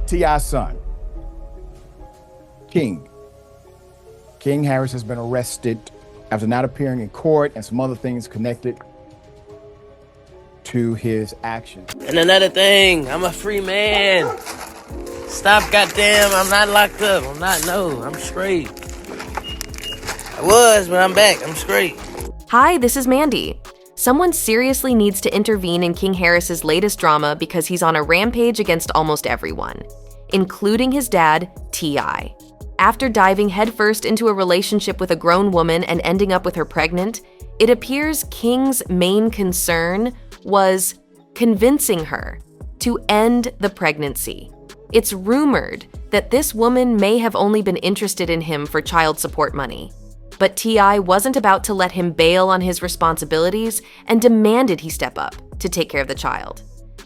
T.I.'s son, King Harris, has been arrested after not appearing in court and some other things connected to his actions. And another thing, I'm a free man. Stop, goddamn, I'm not locked up. I'm straight. I was, but I'm back. I'm straight. Hi, this is Mandy. Someone seriously needs to intervene in King Harris's latest drama because he's on a rampage against almost everyone, including his dad, T.I. After diving headfirst into a relationship with a grown woman and ending up with her pregnant, it appears King's main concern was convincing her to end the pregnancy. It's rumored that this woman may have only been interested in him for child support money. But T.I. wasn't about to let him bail on his responsibilities and demanded he step up to take care of the child.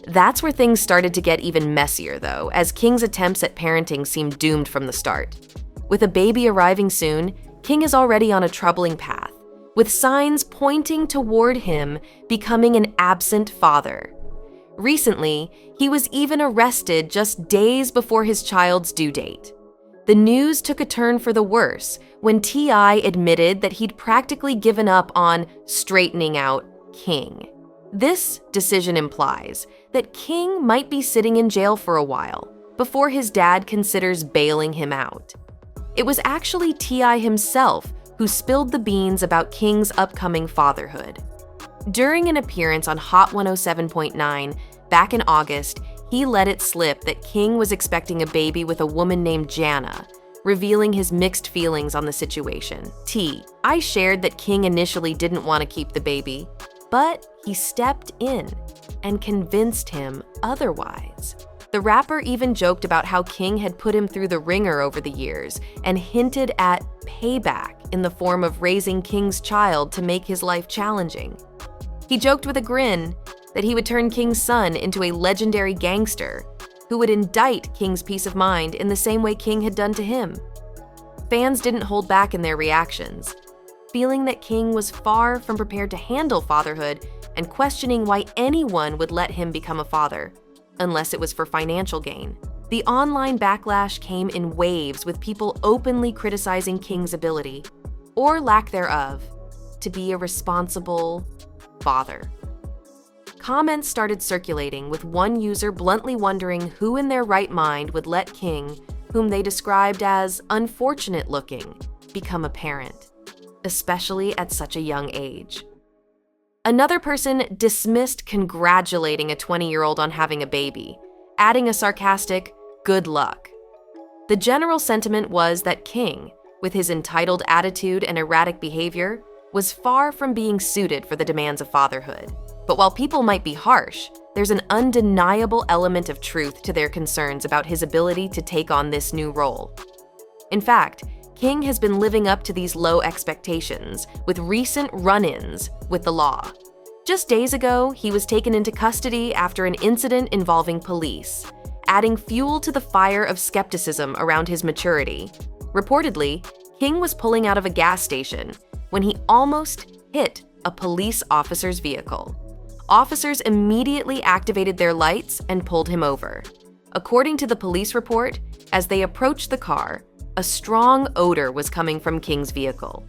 That's where things started to get even messier, though, as King's attempts at parenting seemed doomed from the start. With a baby arriving soon, King is already on a troubling path, with signs pointing toward him becoming an absent father. Recently, he was even arrested just days before his child's due date. The news took a turn for the worse when T.I. admitted that he'd practically given up on straightening out King. This decision implies that King might be sitting in jail for a while before his dad considers bailing him out. It was actually T.I. himself who spilled the beans about King's upcoming fatherhood. During an appearance on Hot 107.9 back in August, he let it slip that King was expecting a baby with a woman named Jana, revealing his mixed feelings on the situation. I shared that King initially didn't want to keep the baby, but he stepped in and convinced him otherwise. The rapper even joked about how King had put him through the ringer over the years and hinted at payback in the form of raising King's child to make his life challenging. He joked with a grin that he would turn King's son into a legendary gangster who would indict King's peace of mind in the same way King had done to him. Fans didn't hold back in their reactions, feeling that King was far from prepared to handle fatherhood and questioning why anyone would let him become a father, unless it was for financial gain. The online backlash came in waves, with people openly criticizing King's ability, or lack thereof, to be a responsible father. Comments started circulating, with one user bluntly wondering who in their right mind would let King, whom they described as unfortunate looking, become a parent, especially at such a young age. Another person dismissed congratulating a 20-year-old on having a baby, adding a sarcastic, "good luck." The general sentiment was that King, with his entitled attitude and erratic behavior, was far from being suited for the demands of fatherhood. But while people might be harsh, there's an undeniable element of truth to their concerns about his ability to take on this new role. In fact, King has been living up to these low expectations with recent run-ins with the law. Just days ago, he was taken into custody after an incident involving police, adding fuel to the fire of skepticism around his maturity. Reportedly, King was pulling out of a gas station when he almost hit a police officer's vehicle. Officers immediately activated their lights and pulled him over. According to the police report, as they approached the car, a strong odor was coming from King's vehicle.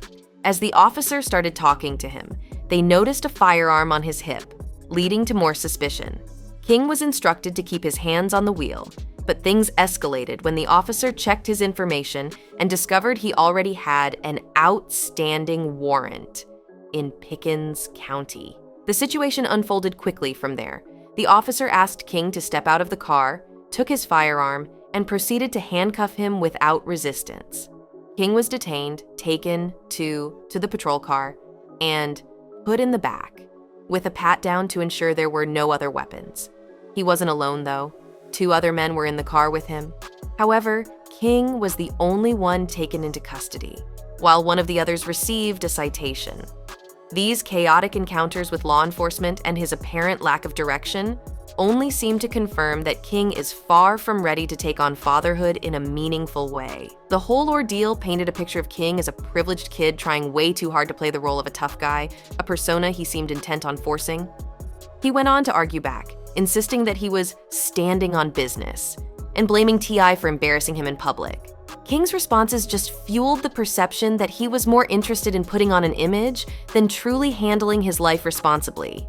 As the officer started talking to him, they noticed a firearm on his hip, leading to more suspicion. King was instructed to keep his hands on the wheel, but things escalated when the officer checked his information and discovered he already had an outstanding warrant in Pickens County. The situation unfolded quickly from there. The officer asked King to step out of the car, took his firearm, and proceeded to handcuff him without resistance. King was detained, taken to the patrol car, and put in the back, with a pat-down to ensure there were no other weapons. He wasn't alone, though. 2 other men were in the car with him. However, King was the only one taken into custody, while one of the others received a citation. These chaotic encounters with law enforcement and his apparent lack of direction only seem to confirm that King is far from ready to take on fatherhood in a meaningful way. The whole ordeal painted a picture of King as a privileged kid trying way too hard to play the role of a tough guy, a persona he seemed intent on forcing. He went on to argue back, insisting that he was standing on business, and blaming T.I. for embarrassing him in public. King's responses just fueled the perception that he was more interested in putting on an image than truly handling his life responsibly.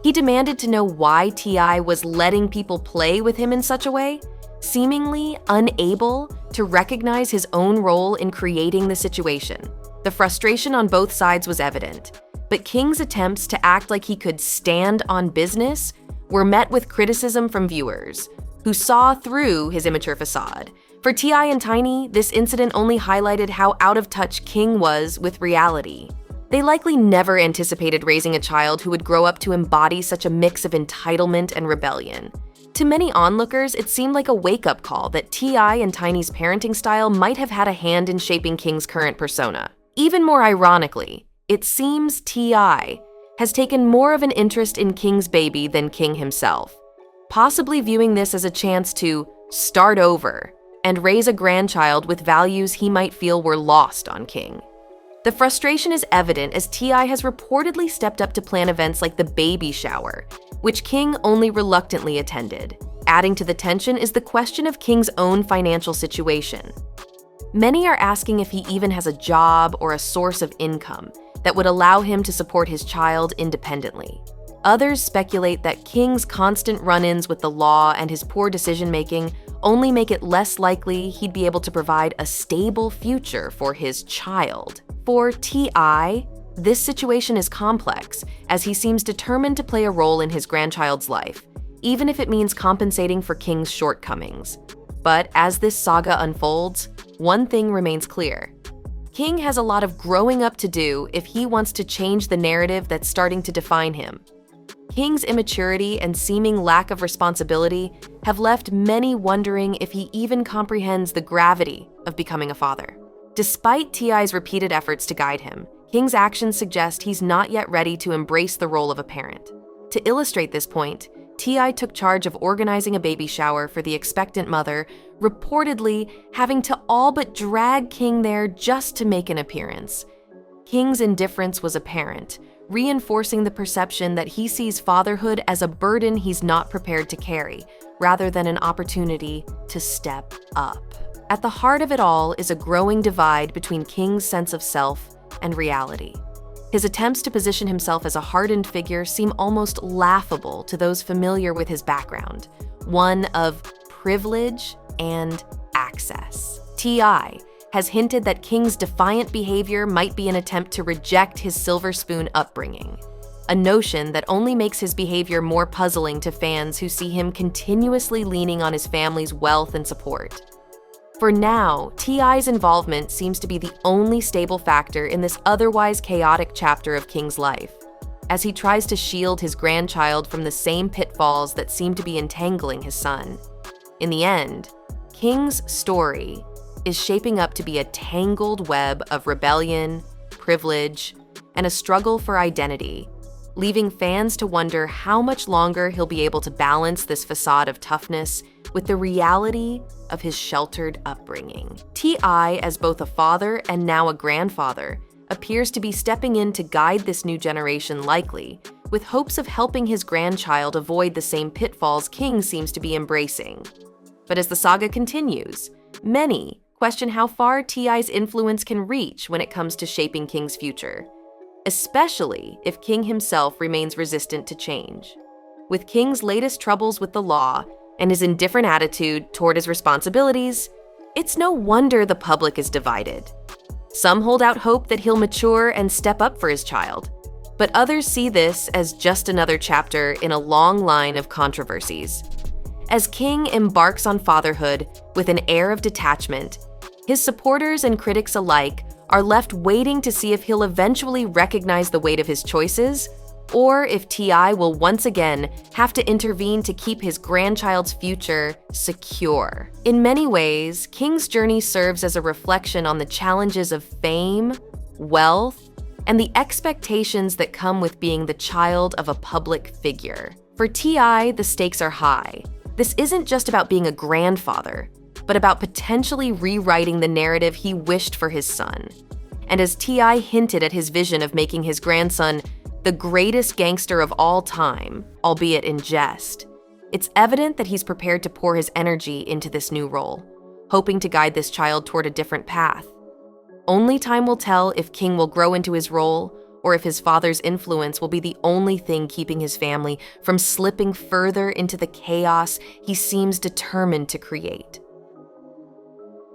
He demanded to know why T.I. was letting people play with him in such a way, seemingly unable to recognize his own role in creating the situation. The frustration on both sides was evident, but King's attempts to act like he could stand on business were met with criticism from viewers, who saw through his immature facade. For T.I. and Tiny, this incident only highlighted how out of touch King was with reality. They likely never anticipated raising a child who would grow up to embody such a mix of entitlement and rebellion. To many onlookers, it seemed like a wake-up call that T.I. and Tiny's parenting style might have had a hand in shaping King's current persona. Even more ironically, it seems T.I. has taken more of an interest in King's baby than King himself, possibly viewing this as a chance to start over and raise a grandchild with values he might feel were lost on King. The frustration is evident as T.I. has reportedly stepped up to plan events like the baby shower, which King only reluctantly attended. Adding to the tension is the question of King's own financial situation. Many are asking if he even has a job or a source of income that would allow him to support his child independently. Others speculate that King's constant run-ins with the law and his poor decision-making only make it less likely he'd be able to provide a stable future for his child. For T.I., this situation is complex, as he seems determined to play a role in his grandchild's life, even if it means compensating for King's shortcomings. But as this saga unfolds, one thing remains clear. King has a lot of growing up to do if he wants to change the narrative that's starting to define him. King's immaturity and seeming lack of responsibility have left many wondering if he even comprehends the gravity of becoming a father. Despite T.I.'s repeated efforts to guide him, King's actions suggest he's not yet ready to embrace the role of a parent. To illustrate this point, T.I. took charge of organizing a baby shower for the expectant mother, reportedly having to all but drag King there just to make an appearance. King's indifference was apparent, reinforcing the perception that he sees fatherhood as a burden he's not prepared to carry, rather than an opportunity to step up. At the heart of it all is a growing divide between King's sense of self and reality. His attempts to position himself as a hardened figure seem almost laughable to those familiar with his background, one of privilege and access. T.I. has hinted that King's defiant behavior might be an attempt to reject his silver spoon upbringing, a notion that only makes his behavior more puzzling to fans who see him continuously leaning on his family's wealth and support. For now, T.I.'s involvement seems to be the only stable factor in this otherwise chaotic chapter of King's life, as he tries to shield his grandchild from the same pitfalls that seem to be entangling his son. In the end, King's story is shaping up to be a tangled web of rebellion, privilege, and a struggle for identity, leaving fans to wonder how much longer he'll be able to balance this facade of toughness with the reality of his sheltered upbringing. T.I., as both a father and now a grandfather, appears to be stepping in to guide this new generation likely, with hopes of helping his grandchild avoid the same pitfalls King seems to be embracing. But as the saga continues, many question how far T.I.'s influence can reach when it comes to shaping King's future, especially if King himself remains resistant to change. With King's latest troubles with the law and his indifferent attitude toward his responsibilities, it's no wonder the public is divided. Some hold out hope that he'll mature and step up for his child, but others see this as just another chapter in a long line of controversies. As King embarks on fatherhood with an air of detachment, his supporters and critics alike are left waiting to see if he'll eventually recognize the weight of his choices, or if T.I. will once again have to intervene to keep his grandchild's future secure. In many ways, King's journey serves as a reflection on the challenges of fame, wealth, and the expectations that come with being the child of a public figure. For T.I., the stakes are high. This isn't just about being a grandfather, but about potentially rewriting the narrative he wished for his son. And as T.I. hinted at his vision of making his grandson the greatest gangster of all time, albeit in jest, It's evident that he's prepared to pour his energy into this new role, hoping to guide this child toward a different path. Only time will tell if King will grow into his role or if his father's influence will be the only thing keeping his family from slipping further into the chaos he seems determined to create.